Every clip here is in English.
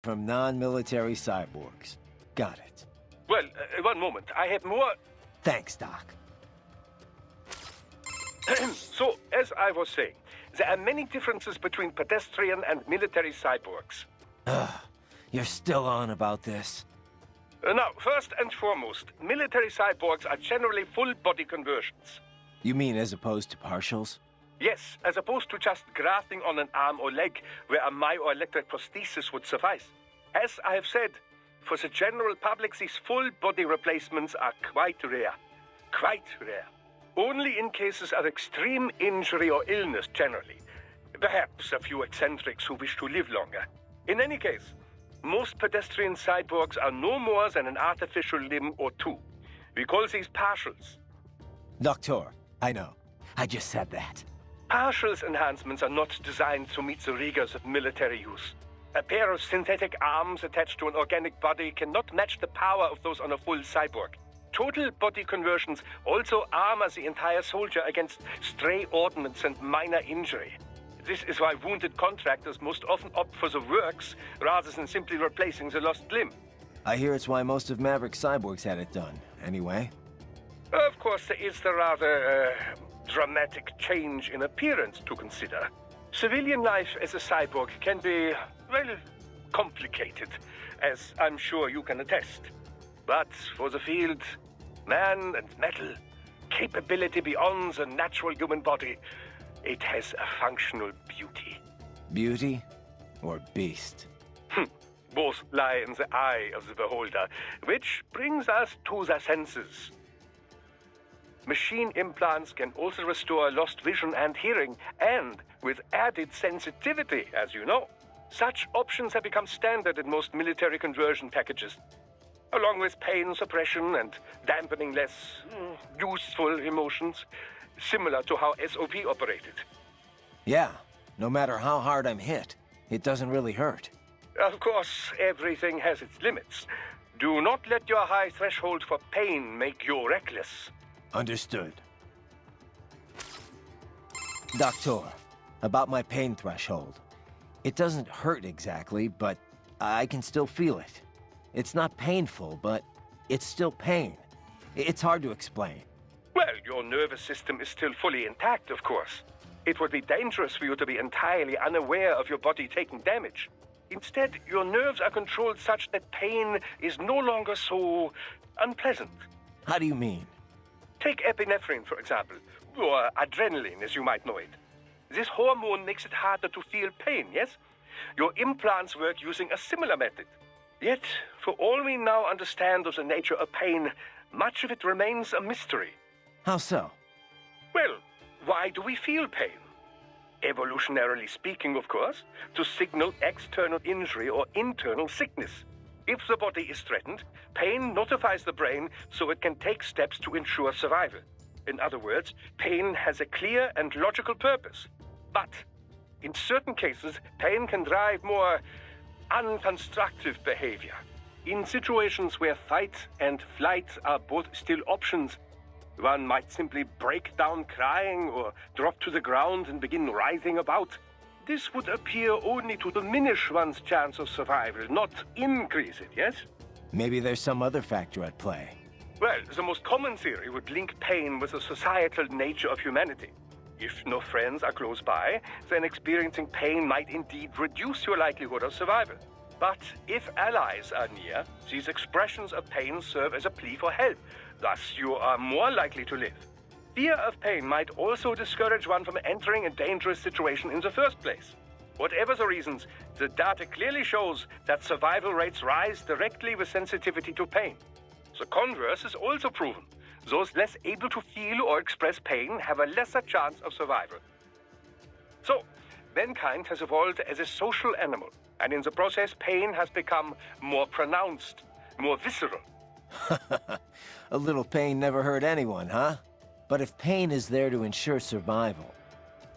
from non-military cyborgs. Got it. Well, one moment. I have more... Thanks, Doc. So, as I was saying, there are many differences between pedestrian and military cyborgs. You're still on about this. Now, first and foremost, military cyborgs are generally full-body conversions. You mean as opposed to partials? Yes, as opposed to just grafting on an arm or leg where a myoelectric prosthesis would suffice. As I have said, for the general public, these full-body replacements are quite rare. Quite rare. Only in cases of extreme injury or illness, generally. Perhaps a few eccentrics who wish to live longer. In any case, most pedestrian cyborgs are no more than an artificial limb or two. We call these partials. Doctor, I know. I just said that. Partials enhancements are not designed to meet the rigors of military use. A pair of synthetic arms attached to an organic body cannot match the power of those on a full cyborg. Total body conversions also armor the entire soldier against stray ordnance and minor injury. This is why wounded contractors most often opt for the works rather than simply replacing the lost limb. I hear it's why most of Maverick cyborgs had it done, anyway. Of course, there is the rather dramatic change in appearance to consider. Civilian life as a cyborg can be, well, complicated, as I'm sure you can attest. But for the field, man and metal, capability beyond the natural human body, it has a functional beauty. Beauty or beast? Both lie in the eye of the beholder, which brings us to the senses. Machine implants can also restore lost vision and hearing, and with added sensitivity, as you know. Such options have become standard in most military conversion packages, along with pain suppression and dampening less useful emotions, similar to how SOP operated. Yeah, no matter how hard I'm hit, it doesn't really hurt. Of course, everything has its limits. Do not let your high threshold for pain make you reckless. Understood. Doctor, about my pain threshold. It doesn't hurt exactly, but I can still feel it. It's not painful, but it's still pain. It's hard to explain. Well, your nervous system is still fully intact, of course. It would be dangerous for you to be entirely unaware of your body taking damage. Instead, your nerves are controlled such that pain is no longer so unpleasant. How do you mean? Take epinephrine, for example, or adrenaline, as you might know it. This hormone makes it harder to feel pain, yes? Your implants work using a similar method. Yet, for all we now understand of the nature of pain, much of it remains a mystery. How so? Well, why do we feel pain? Evolutionarily speaking, of course, to signal external injury or internal sickness. If the body is threatened, pain notifies the brain so it can take steps to ensure survival. In other words, pain has a clear and logical purpose. But in certain cases, pain can drive more unconstructive behavior. In situations where fight and flight are both still options, one might simply break down crying or drop to the ground and begin writhing about. This would appear only to diminish one's chance of survival, not increase it, yes? Maybe there's some other factor at play. Well, the most common theory would link pain with the societal nature of humanity. If no friends are close by, then experiencing pain might indeed reduce your likelihood of survival. But if allies are near, these expressions of pain serve as a plea for help. Thus, you are more likely to live. Fear of pain might also discourage one from entering a dangerous situation in the first place. Whatever the reasons, the data clearly shows that survival rates rise directly with sensitivity to pain. The converse is also proven. Those less able to feel or express pain have a lesser chance of survival. So, mankind has evolved as a social animal, and in the process, pain has become more pronounced, more visceral. A little pain never hurt anyone, huh? But if pain is there to ensure survival,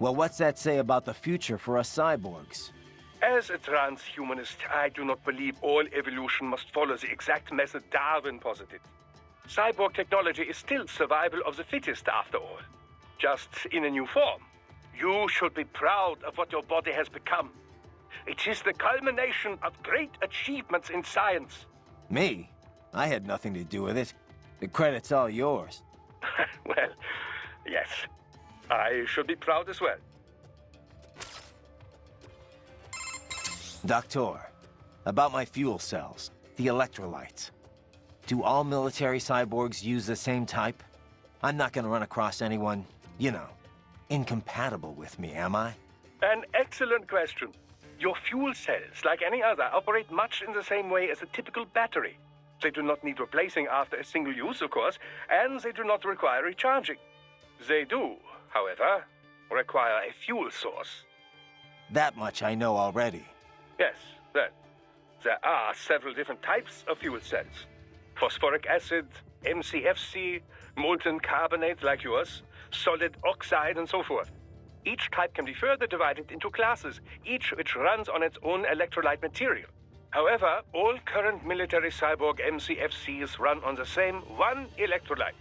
well, what's that say about the future for us cyborgs? As a transhumanist, I do not believe all evolution must follow the exact method Darwin posited. Cyborg technology is still survival of the fittest, after all. Just in a new form. You should be proud of what your body has become. It is the culmination of great achievements in science. Me? I had nothing to do with it. The credit's all yours. Well, yes. I should be proud as well. Doctor, about my fuel cells, the electrolytes. Do all military cyborgs use the same type? I'm not gonna run across anyone, you know, incompatible with me, am I? An excellent question. Your fuel cells, like any other, operate much in the same way as a typical battery. They do not need replacing after a single use, of course, and they do not require recharging. They do, however, require a fuel source. That much I know already. Yes, well, there are several different types of fuel cells. Phosphoric acid, MCFC, molten carbonate like yours, solid oxide, and so forth. Each type can be further divided into classes, each which runs on its own electrolyte material. However, all current military cyborg MCFCs run on the same one electrolyte.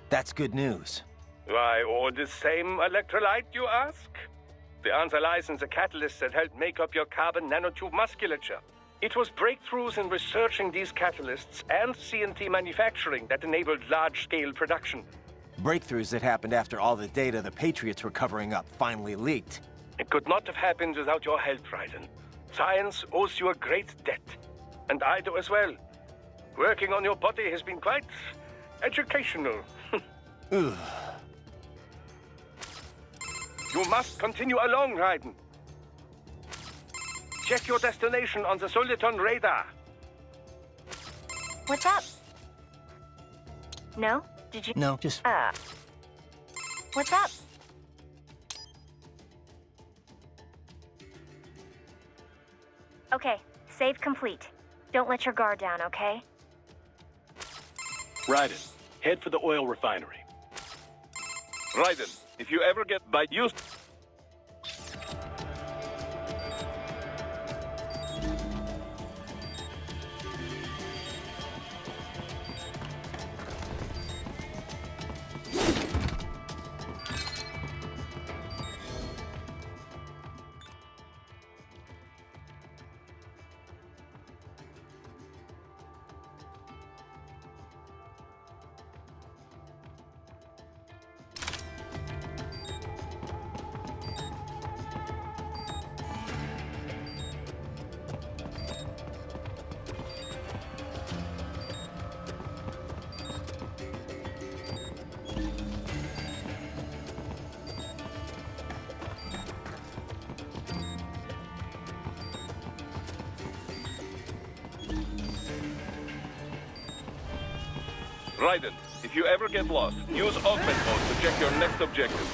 That's good news. Why all the same electrolyte, you ask? The answer lies in the catalysts that help make up your carbon nanotube musculature. It was breakthroughs in researching these catalysts and CNT manufacturing that enabled large-scale production. Breakthroughs that happened after all the data the Patriots were covering up finally leaked. It could not have happened without your help, Raiden. Science owes you a great debt. And I do as well. Working on your body has been quite educational. Ugh. You must continue along, Raiden. Check your destination on the Soliton radar. What's up? No? Did you? No, just... What's up? Okay, save complete. Don't let your guard down, okay? Raiden, head for the oil refinery. Raiden, if you ever get by use... Raiden, if you ever get lost, use augment mode to check your next objective.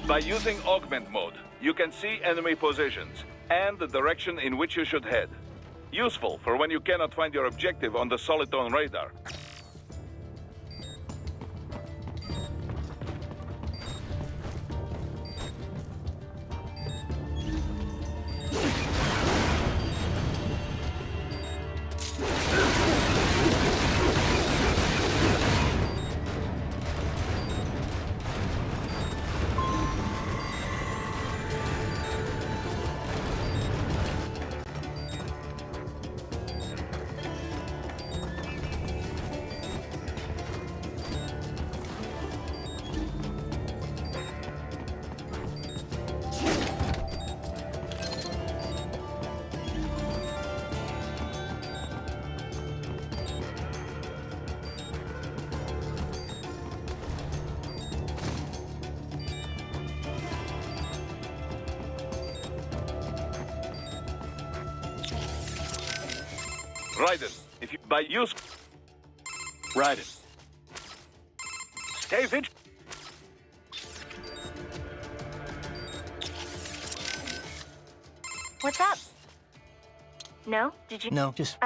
By using augment mode, you can see enemy positions and the direction in which you should head. Useful for when you cannot find your objective on the Soliton radar. Raiden, if you by use... Raiden, Stay vigilant. What's up? No? Did you? No, just...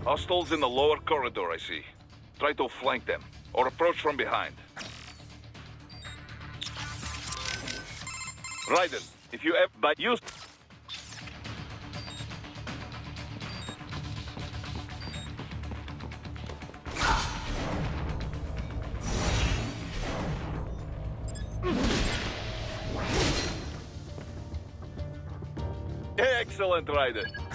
Hostiles in the lower corridor, I see. Try to flank them, or approach from behind. Raiden, if you ever... But use... Excellent, Raiden.